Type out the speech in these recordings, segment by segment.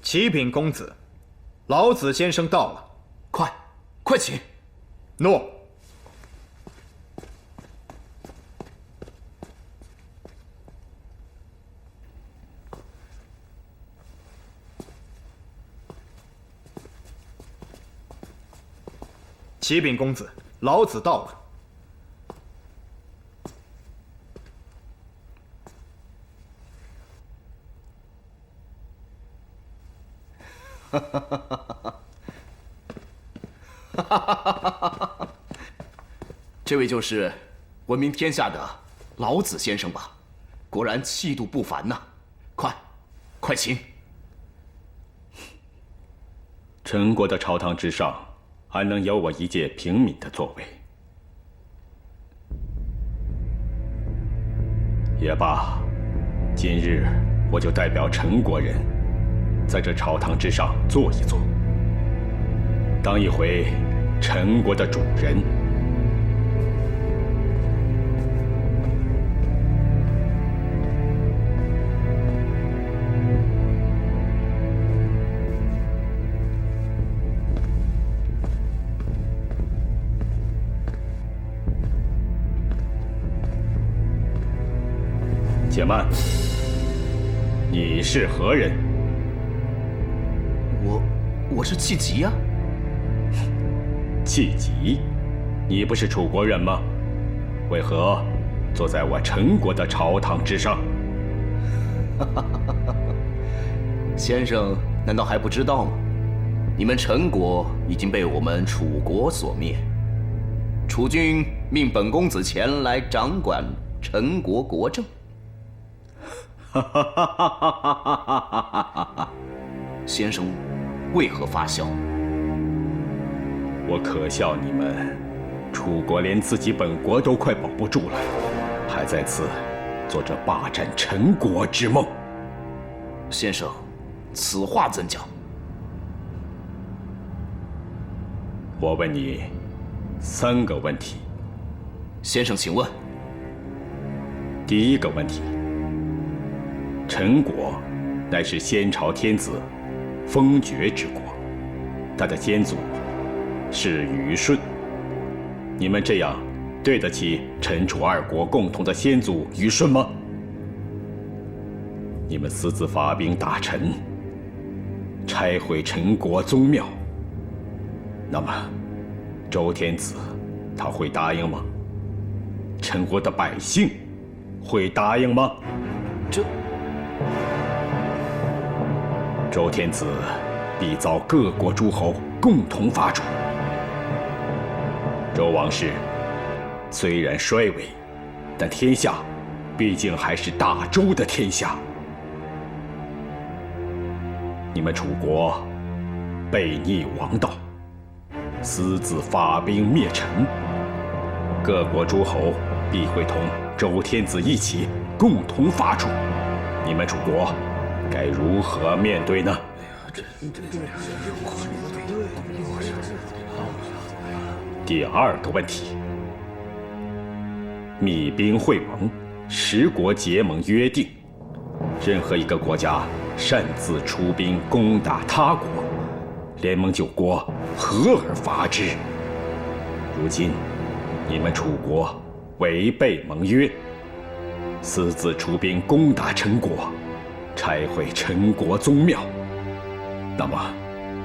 启禀公子，老子先生到了。快请。诺。启禀公子，老子到了。这位就是闻名天下的老子先生吧？果然气度不凡呐！快请。陈国的朝堂之上，还能有我一介平民的座位？也罢，今日我就代表陈国人，在这朝堂之上坐一坐，当一回陈国的主人。且慢，你是何人？我是戚吉呀。戚吉，你不是楚国人吗？为何坐在我陈国的朝堂之上？先生难道还不知道吗？你们陈国已经被我们楚国所灭，楚君命本公子前来掌管陈国国政。先生为何发笑？我可笑你们，楚国连自己本国都快保不住了，还在此做着霸占陈国之梦。先生，此话怎讲？我问你3个问题。先生，请问。第一个问题。陈国乃是先朝天子封爵之国，他的先祖是虞舜。你们这样对得起陈楚2国共同的先祖虞舜吗？你们私自发兵打陈，拆毁陈国宗庙，那么周天子他会答应吗？陈国的百姓会答应吗？周天子必遭各国诸侯共同伐楚。周王室虽然衰微，但天下毕竟还是大周的天下。你们楚国背逆王道，私自发兵灭陈，各国诸侯必会同周天子一起共同伐楚。你们楚国该如何面对呢？第2个问题，密兵会盟，10国结盟约定，任何一个国家擅自出兵攻打他国，联盟9国合而伐之。如今你们楚国违背盟约，私自出兵攻打陈国，拆毁陈国宗庙，那么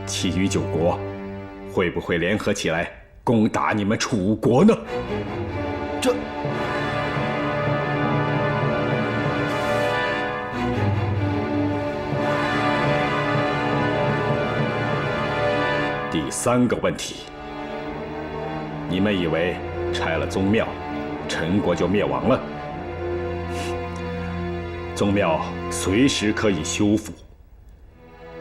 其余9国会不会联合起来攻打你们楚国呢？第3个问题，你们以为拆了宗庙，陈国就灭亡了？宗庙随时可以修复。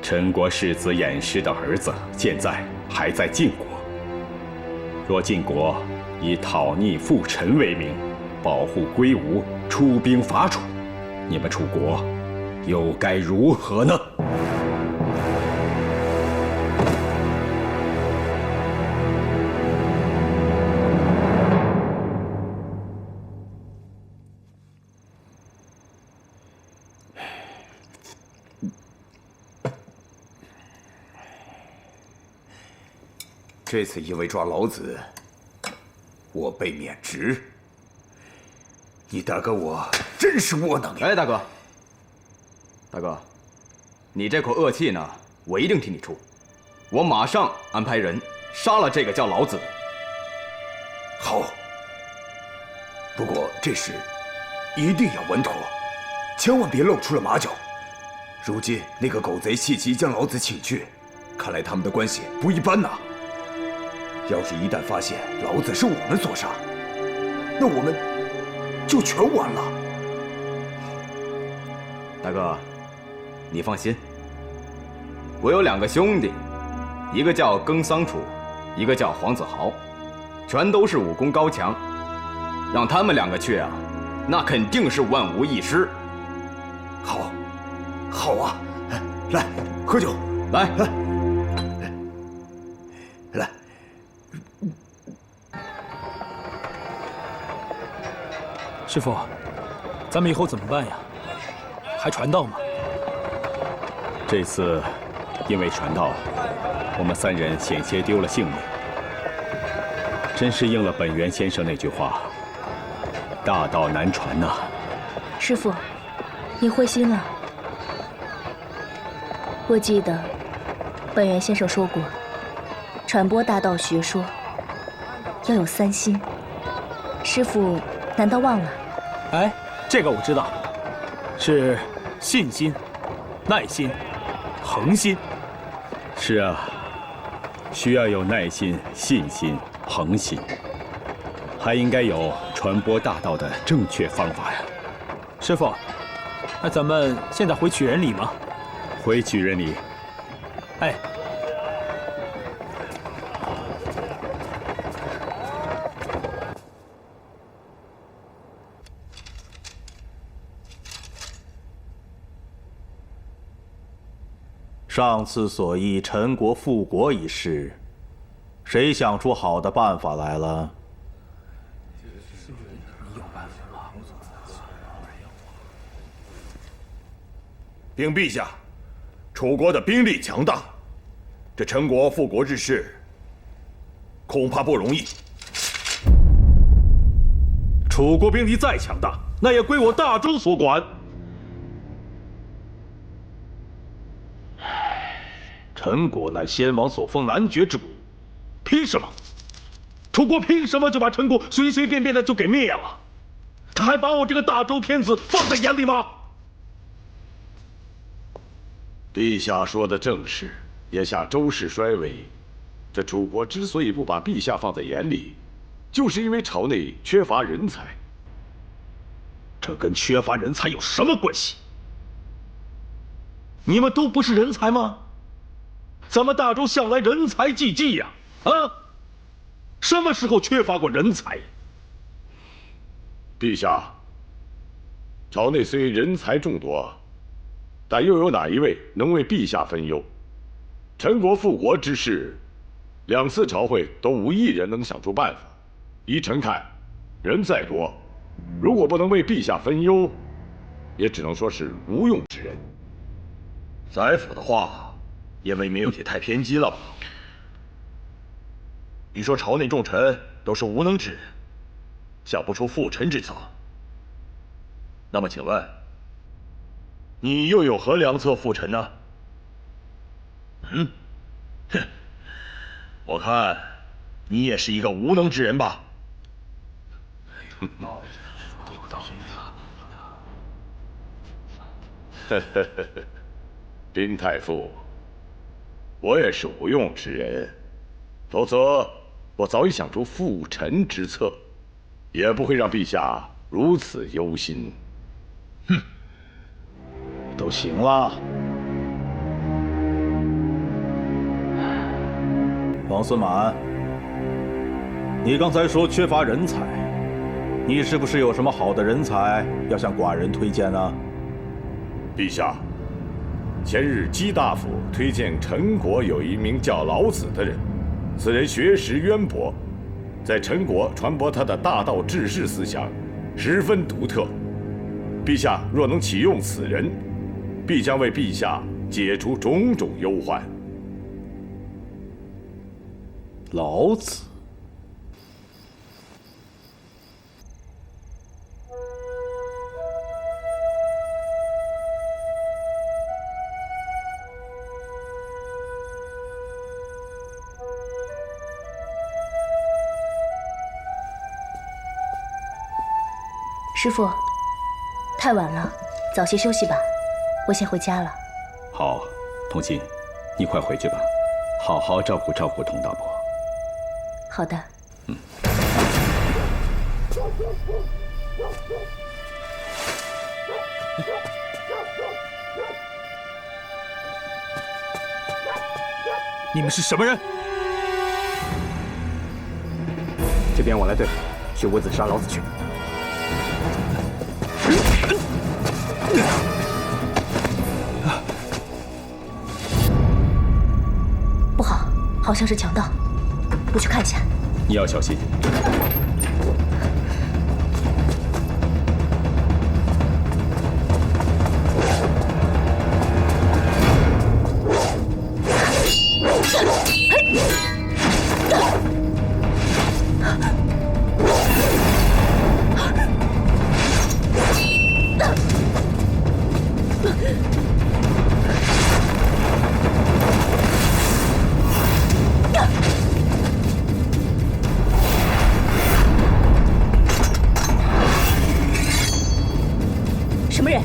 陈国世子偃师的儿子现在还在晋国，若晋国以讨逆复陈为名，保护归吴，出兵伐楚，你们楚国又该如何呢？这次因为抓老子，我被免职。你大哥我真是窝囊呀！哎，大哥，你这口恶气呢，我一定替你出。我马上安排人杀了这个叫老子的。好，不过这事一定要稳妥，千万别露出了马脚。如今那个狗贼谢奇将老子请去，看来他们的关系不一般呐。要是一旦发现老子是我们所杀，那我们就全完了。大哥，你放心，我有2个兄弟，一个叫耕桑楚，一个叫黄子豪，全都是武功高强，让他们2个去啊，那肯定是万无一失。好，好啊！来，喝酒，来。来。师傅，咱们以后怎么办呀？还传道吗？这次因为传道，我们3人险些丢了性命，真是应了本源先生那句话：大道难传呐。师傅，你灰心了。我记得本源先生说过，传播大道学说要有3心。师傅难道忘了？哎，这个我知道，是信心、耐心、恒心。是啊，需要有耐心、信心、恒心，还应该有传播大道的正确方法呀。师傅，那咱们现在回曲仁里吗？回曲仁里。哎。上次所议陈国复国一事，谁想出好的办法来了？禀陛下，楚国的兵力强大，这陈国复国之事恐怕不容易。楚国兵力再强大，那也归我大周所管。陈国乃先王所封男爵之国，凭什么？楚国凭什么就把陈国随随便便的就给灭了？他还把我这个大周天子放在眼里吗？陛下说的正是，眼下周氏衰微，这楚国之所以不把陛下放在眼里，就是因为朝内缺乏人才。这跟缺乏人才有什么关系？你们都不是人才吗？咱们大周向来人才济济呀，什么时候缺乏过人才？陛下，朝内虽人才众多，但又有哪一位能为陛下分忧？陈国复国之事，2次朝会都无一人能想出办法。依臣看，人再多，如果不能为陛下分忧，也只能说是无用之人。宰辅的话，也未免有些太偏激了吧？你说朝内重臣都是无能之人，想不出复臣之策。那么请问，你又有何良策复臣呢？哼，我看你也是一个无能之人吧。宾太傅，我也是无用之人，否则我早已想出复臣之策，也不会让陛下如此忧心。哼，都行了。王孙满，你刚才说缺乏人才，你是不是有什么好的人才要向寡人推荐呢？陛下，前日姬大夫推荐陈国有一名叫老子的人，此人学识渊博，在陈国传播他的大道治世思想，十分独特。陛下若能启用此人，必将为陛下解除种种忧患。老子。师傅，太晚了，早些休息吧，我先回家了。好，童心，你快回去吧，好好照顾照顾童大伯。好的。你们是什么人？这边我来对付，去屋子杀老子去。不好，好像是强盗，我去看一下。你要小心。什么人？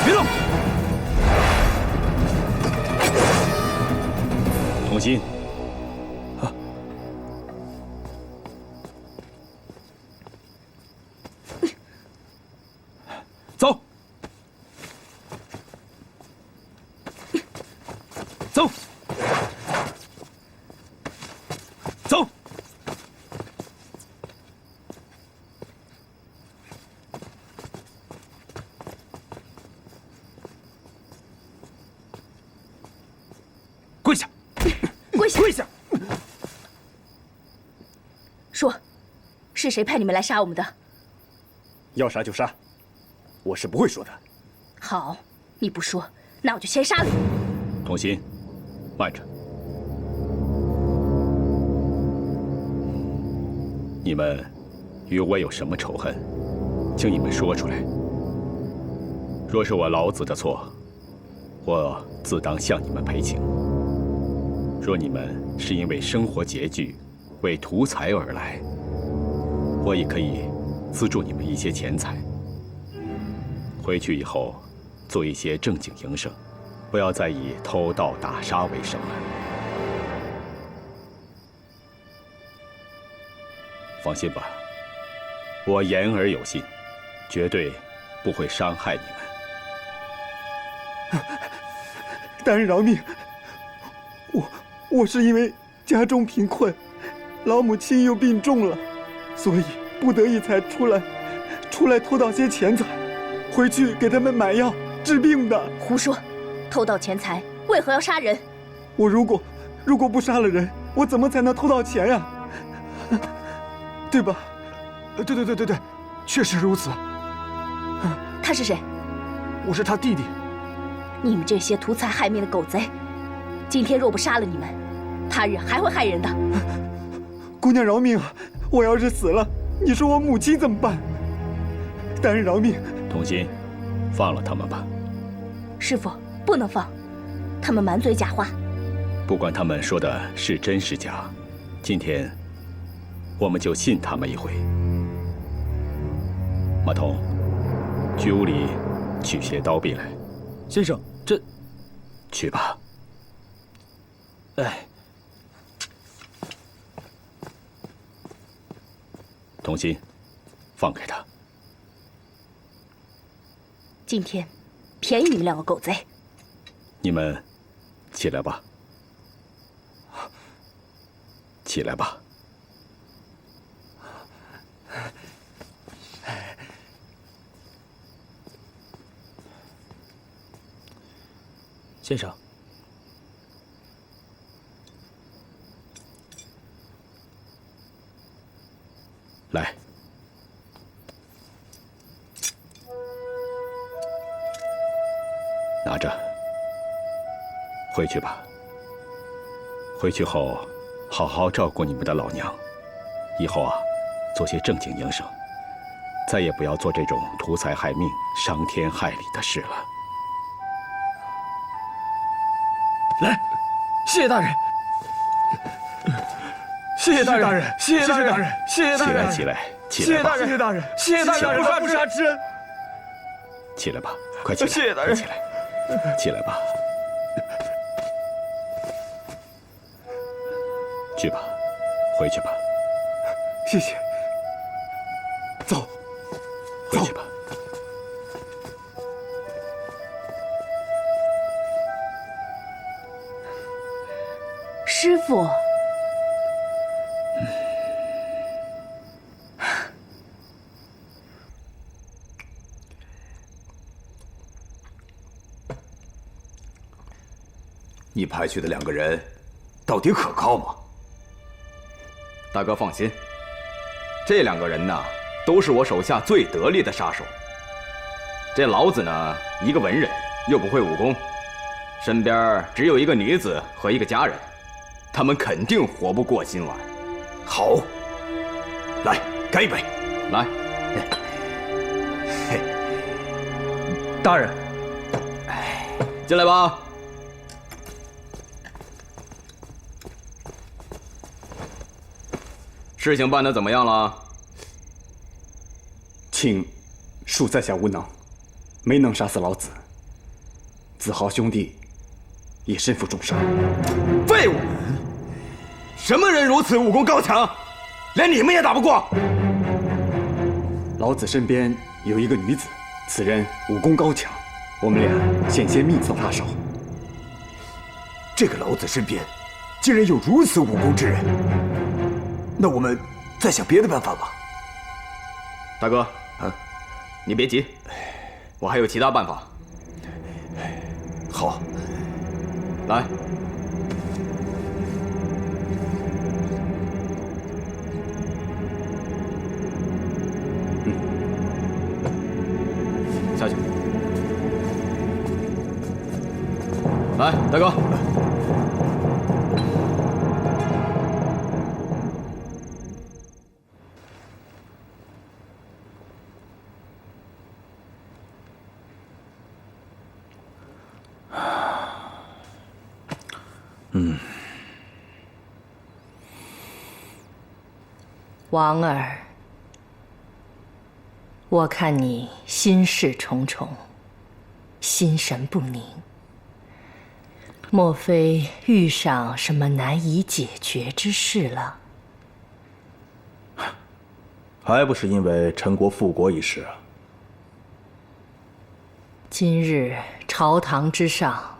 别动！童心，走，走，走！跪下！跪下！跪下！说，是谁派你们来杀我们的？要杀就杀，我是不会说的。好，你不说，那我就先杀了你。童心，慢着。你们与我有什么仇恨，请你们说出来。若是我老子的错，我自当向你们赔情。若你们是因为生活拮据，为图财而来，我也可以资助你们一些钱财。回去以后，做一些正经营生，不要再以偷盗打杀为生了。放心吧，我言而有信，绝对不会伤害你们。大人饶命！我是因为家中贫困，老母亲又病重了，所以不得已才出来偷盗些钱财，回去给他们买药治病的。胡说！偷盗钱财，为何要杀人？我如果不杀了人，我怎么才能偷到钱呀？对吧？对，确实如此。他是谁？我是他弟弟。你们这些图财害命的狗贼，今天若不杀了你们，他日还会害人的。姑娘饶命啊！我要是死了，你说我母亲怎么办？大人饶命！童心，放了他们吧。师父，不能放，他们满嘴假话。不管他们说的是真是假，今天我们就信他们一回。马童，去屋里取些刀柄来。先生，这……去吧。哎，童心，放开他。今天便宜你们两个狗贼。你们起来吧，起来吧。先生，来，拿着，回去吧。回去后，好好照顾你们的老娘。以后啊，做些正经营生，再也不要做这种图财害命、伤天害理的事了。来，谢谢大人，谢谢大人，谢谢大人，谢谢大人，起来，起来，谢谢大人，谢谢大人，谢谢大人，不杀之恩。起来吧，快起来，谢谢大人，起来，起来吧，去吧，回去吧。谢谢。走，回去吧。师傅，你派去的2个人，到底可靠吗？大哥放心，这2个人呢，都是我手下最得力的杀手。这老子呢，一个文人，又不会武功，身边只有一个女子和一个家人，他们肯定活不过今晚。好，来干一杯！来，大人，进来吧。事情办得怎么样了？请恕在下无能，没能杀死老子。子豪兄弟也身负重伤。废物！什么人如此武功高强，连你们也打不过？老子身边有一个女子，此人武功高强，我们俩险些命丧他手。这个老子身边竟然有如此武功之人，那我们再想别的办法吧。大哥，你别急，我还有其他办法。好，来，下去。来，大哥。王儿，我看你心事重重，心神不宁，莫非遇上什么难以解决之事了？还不是因为陈国复国一事啊！今日朝堂之上，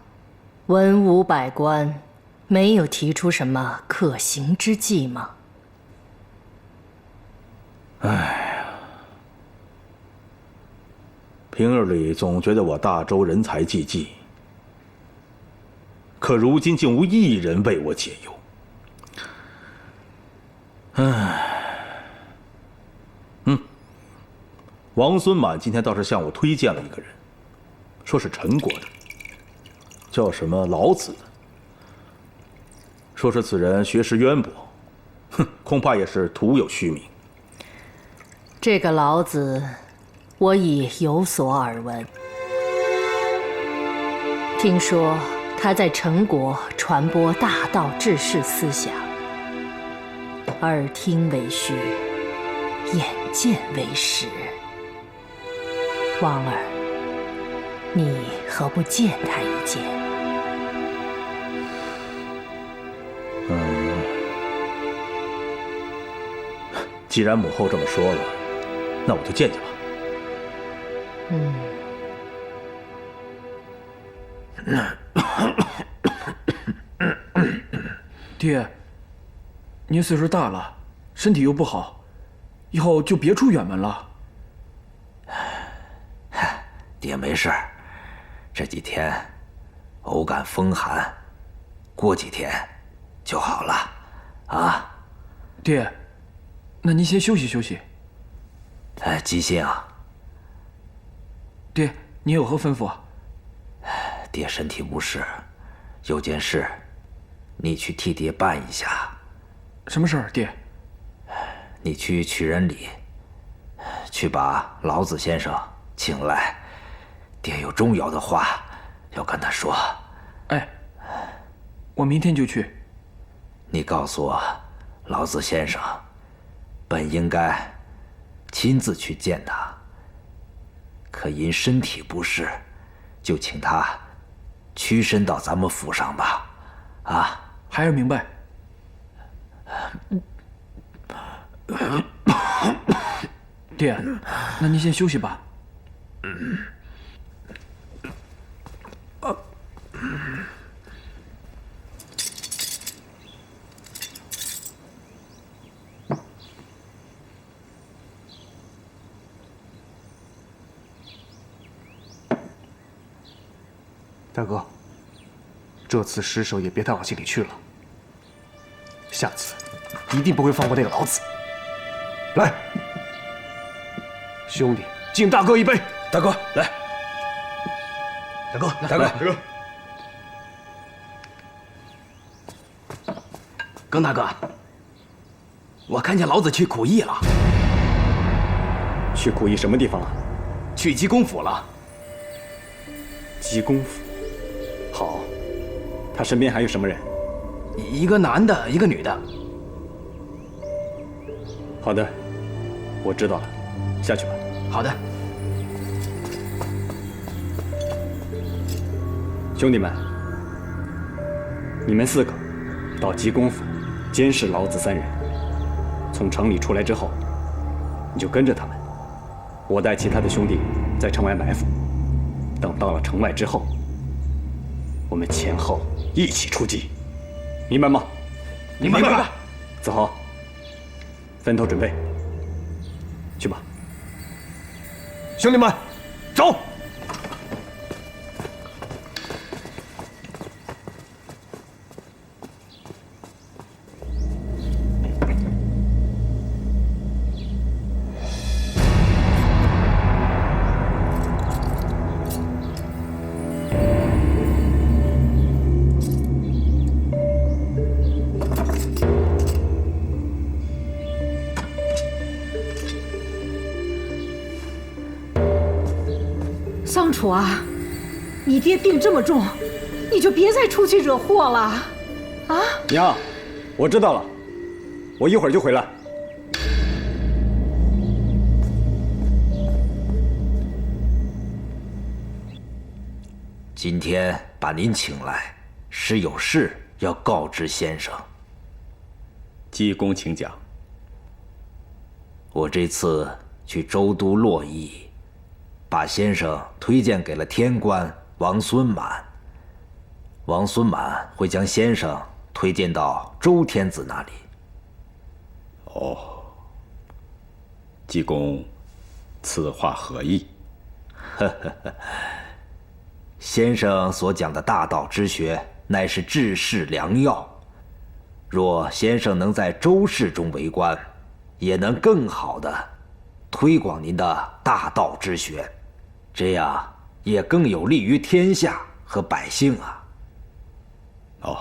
文武百官没有提出什么可行之计吗？哎呀，平日里总觉得我大周人才济济，可如今竟无一人为我解忧。王孙满今天倒是向我推荐了一个人，说是陈国的，叫什么老子的，说是此人学识渊博，恐怕也是徒有虚名。这个老子，我已有所耳闻。听说他在陈国传播大道治世思想，耳听为虚，眼见为实。王儿，你何不见他一见？既然母后这么说了，那我就见见吧。爹，您岁数大了，身体又不好，以后就别出远门了。爹没事，这几天偶感风寒，过几天就好了，啊？爹，那您先休息休息。吉信啊，爹，您有何吩咐啊？爹身体无事，有件事，你去替爹办一下。什么事儿，爹？你去曲仁里，去把老子先生请来，爹有重要的话要跟他说。哎，我明天就去。你告诉我，老子先生本应该亲自去见他，可因身体不适，就请他屈身到咱们府上吧。啊，孩儿明白。爹，那您先休息吧。大哥，这次失手也别太往心里去了，下次一定不会放过那个老子。来，兄弟，敬大哥一杯。大哥，来。大哥，大哥，耿大哥，我看见老子去苦役了。去苦役什么地方了？去济公府了。济公府。好，他身边还有什么人？一个男的，一个女的。好的，我知道了，下去吧。好的。兄弟们，你们4个到济公府监视老子3人。从城里出来之后，你就跟着他们，我带其他的兄弟在城外埋伏。等到了城外之后，我们前后一起出击，明白吗？明白。子豪，分头准备，去吧。兄弟们，走！桑楚啊，你爹病这么重，你就别再出去惹祸了，啊！娘，我知道了，我一会儿就回来。今天把您请来，是有事要告知先生。济公，请讲。我这次去州都洛邑，把先生推荐给了天官王孙满。王孙满会将先生推荐到周天子那里。哦，济公，此话何意？先生所讲的大道之学，乃是治世良药。若先生能在周氏中为官，也能更好的推广您的大道之学，这样也更有利于天下和百姓啊。哦，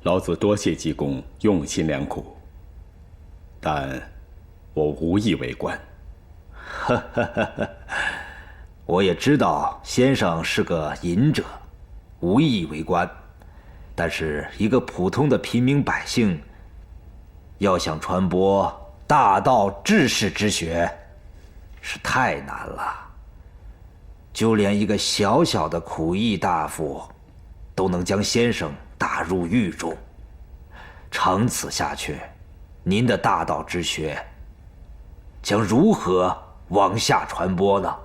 老子多谢济公用心良苦，但我无意为官。我也知道先生是个隐者，无意为官，但是一个普通的平民百姓，要想传播大道治世之学，是太难了。就连一个小小的苦役大夫，都能将先生打入狱中。长此下去，您的大道之学将如何往下传播呢？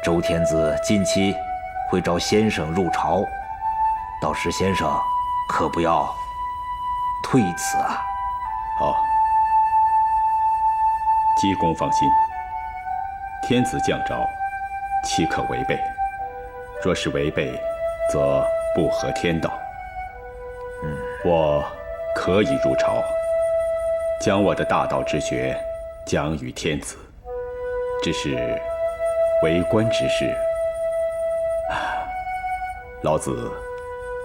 周天子近期会召先生入朝，到时先生可不要推辞啊！好，姬公放心，天子降诏，岂可违背？若是违背，则不合天道。我可以入朝，将我的大道之学讲与天子，只是为官之事，老子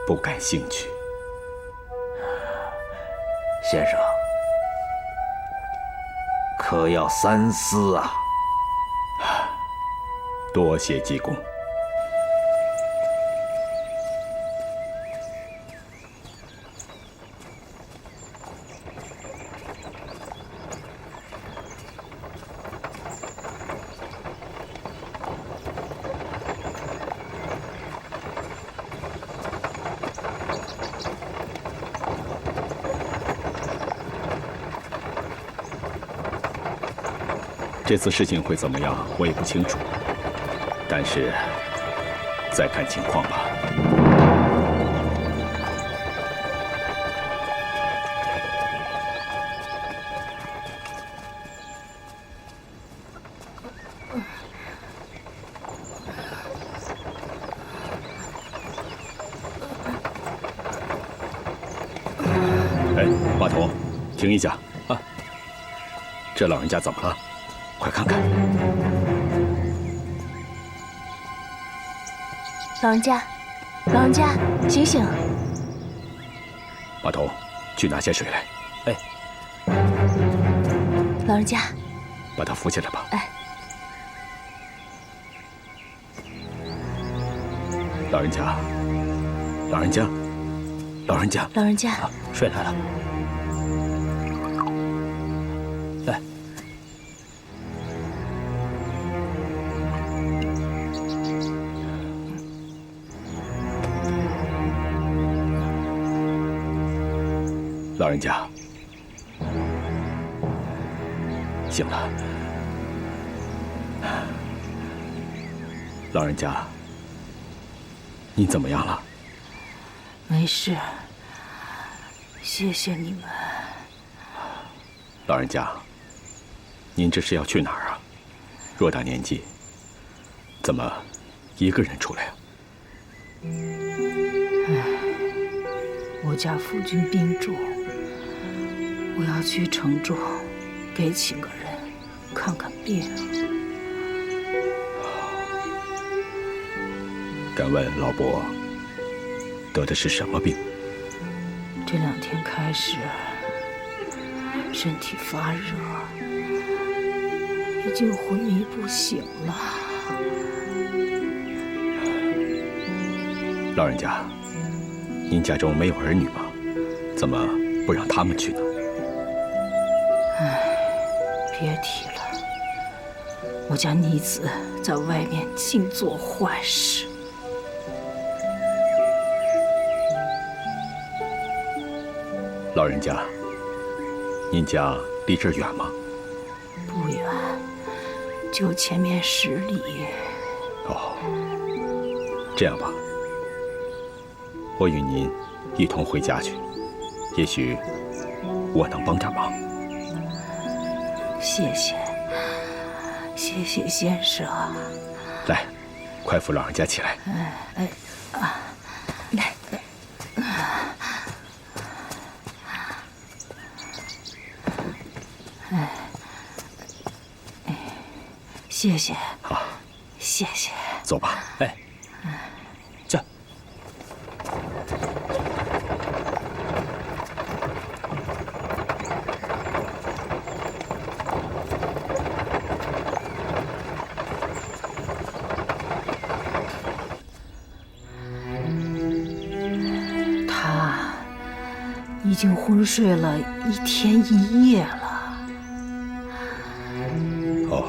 不感兴趣。先生，可要三思啊！多谢济公。这次事情会怎么样，我也不清楚。但是，再看情况吧。哎，马童，停一下啊！这老人家怎么了？快看看！老人家，老人家，醒醒！马童，去拿些水来。哎，老人家，把他扶起来吧。哎，老人家，老人家，老人家，老人家，水来了。来。老人家，醒了。老人家，你怎么样了？没事，谢谢你们。老人家，您这是要去哪儿啊？偌大年纪，怎么一个人出来啊？我家夫君病重，我要去城中给请个人看看病。敢问老伯，得的是什么病？这2天开始，身体发热，已经昏迷不醒了。老人家，您家中没有儿女吗？怎么不让他们去呢？唉，别提了，我家妮子在外面净做坏事。老人家，您家离这儿远吗？不远，就前面10里。哦，这样吧，我与您一同回家去，也许我能帮点忙。谢谢，谢谢先生。来，快扶老人家起来。来。谢谢。好，谢谢。走吧。哎，这。经昏睡了1天1夜了。哦。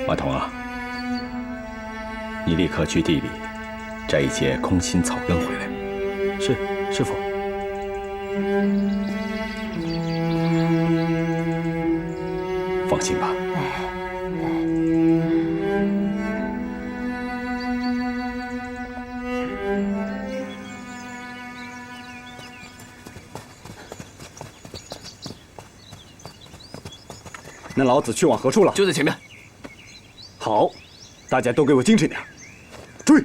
马童啊，你立刻去地里摘一些空心草根回来。是，师傅。放心吧。那老子去往何处了？就在前面。好，大家都给我精神点，追！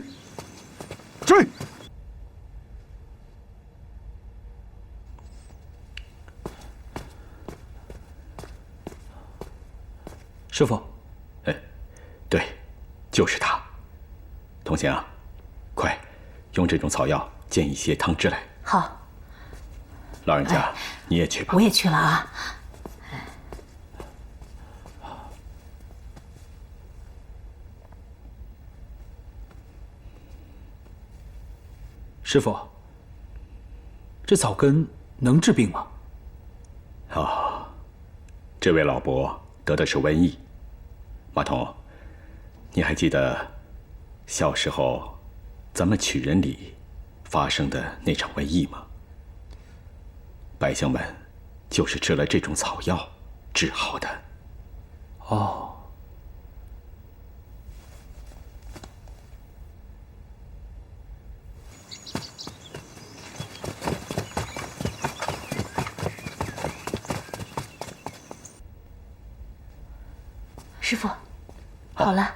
追！师傅，哎，对，就是他。童贤啊，快用这种草药煎一些汤汁来。好。老人家，你也去吧。我也去了啊。师傅，这草根能治病吗？哦，这位老伯得的是瘟疫。马童，你还记得小时候咱们曲人里发生的那场瘟疫吗？百姓们就是吃了这种草药治好的。哦。师傅，好了。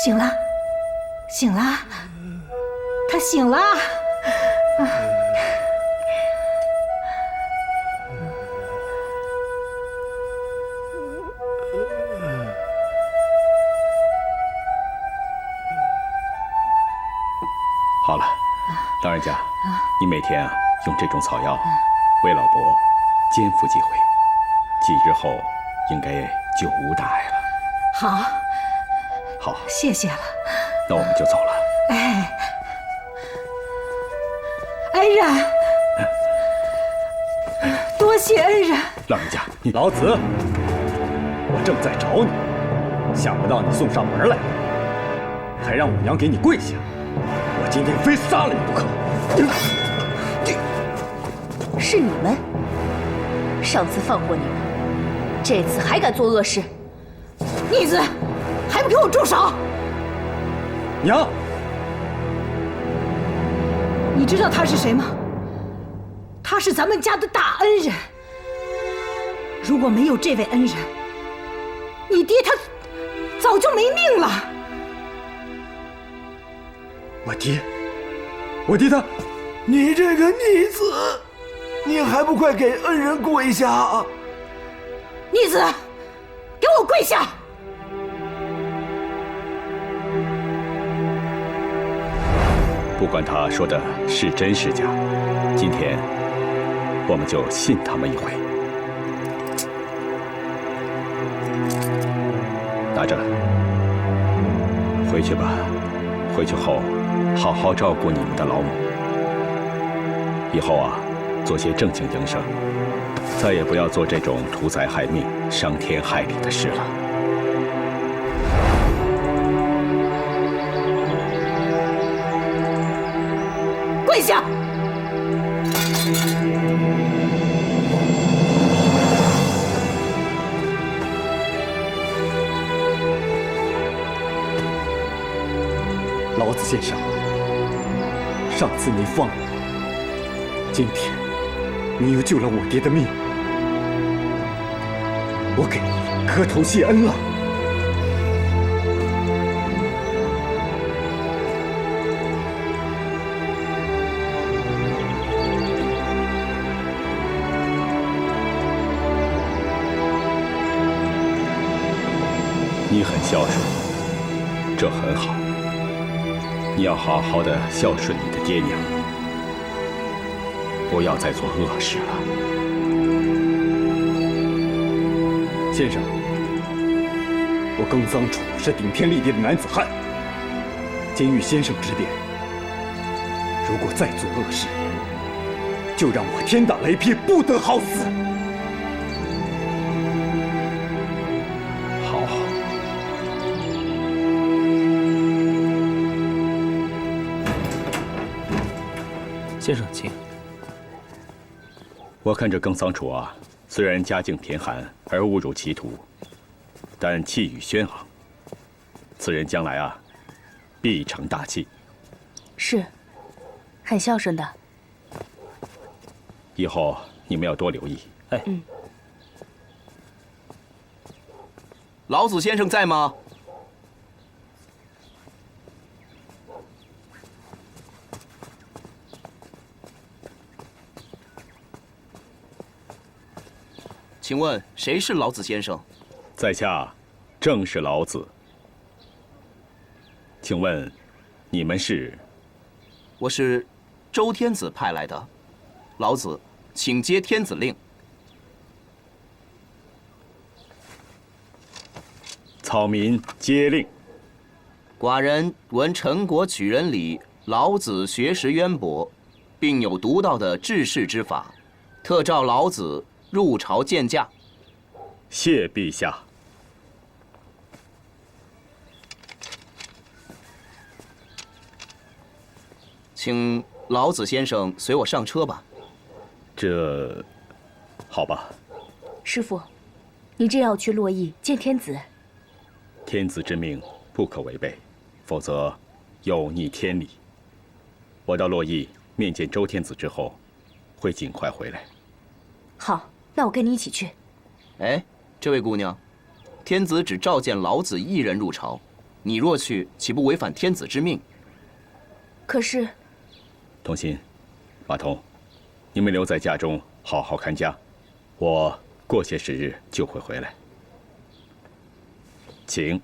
醒了，醒了，他醒了。好了，老人家，你每天啊用这种草药为老伯煎服几回，几日后应该就无大碍了。好。好，谢谢了。那我们就走了。哎，恩人，多谢恩人。老人家，老子，我正在找你，想不到你送上门来了，还让五娘给你跪下，我今天非杀了你不可。是你们，上次放过你们，这次还敢做恶事？逆子！还不给我住手！娘，你知道他是谁吗？他是咱们家的大恩人。如果没有这位恩人，你爹他早就没命了。我爹他，你这个逆子，你还不快给恩人跪下啊！逆子，给我跪下！不管他说的是真是假，今天我们就信他们一回。拿着，回去吧。回去后，好好照顾你们的老母。以后啊，做些正经营生，再也不要做这种图财害命、伤天害理的事了。跪下！老子先生，上次你放了我，今天你又救了我爹的命，我给你磕头谢恩了。你很孝顺，这很好。你要好好的孝顺你的爹娘，不要再做恶事了。先生，我耿桑楚是顶天立地的男子汉，今遇先生指点，如果再做恶事，就让我天打雷劈，不得好死。好。先生，请。我看这耿桑楚啊，虽然家境贫寒而误入歧途，但气宇轩昂。此人将来啊，必成大器。是，很孝顺的。以后你们要多留意。哎，老子先生在吗？请问谁是老子先生？在下正是老子。请问你们是？我是周天子派来的，老子请接天子令。草民接令。寡人闻陈国举人里老子学识渊博，并有独到的治世之法，特召老子入朝见驾。谢陛下。请老子先生随我上车吧。这，好吧。师父，你这要去洛邑见天子？天子之命不可违背，否则有逆天理。我到洛邑面见周天子之后，会尽快回来。好，那我跟你一起去。哎，这位姑娘，天子只召见老子一人入朝，你若去，岂不违反天子之命？可是，童心、马童，你们留在家中好好看家，我过些时日就会回来。请。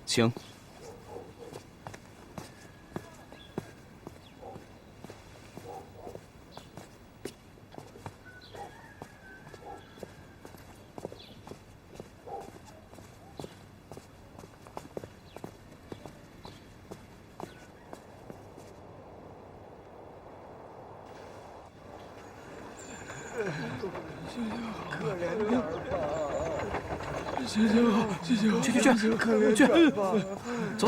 请。可怜点吧，行行，去，可怜点吧，走，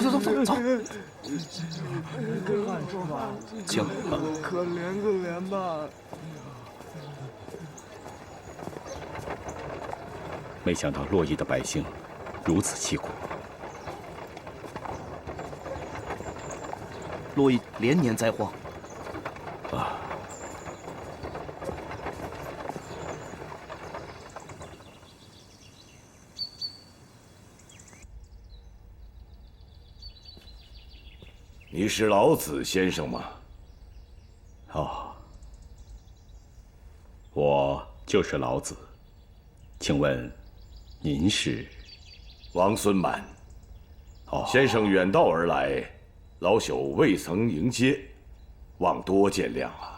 请，可怜吧。没想到洛邑的百姓如此凄苦。洛邑连年灾荒。啊。你是老子先生吗？哦，我就是老子。请问，您是？王孙满。哦，先生远道而来，老朽未曾迎接，望多见谅啊。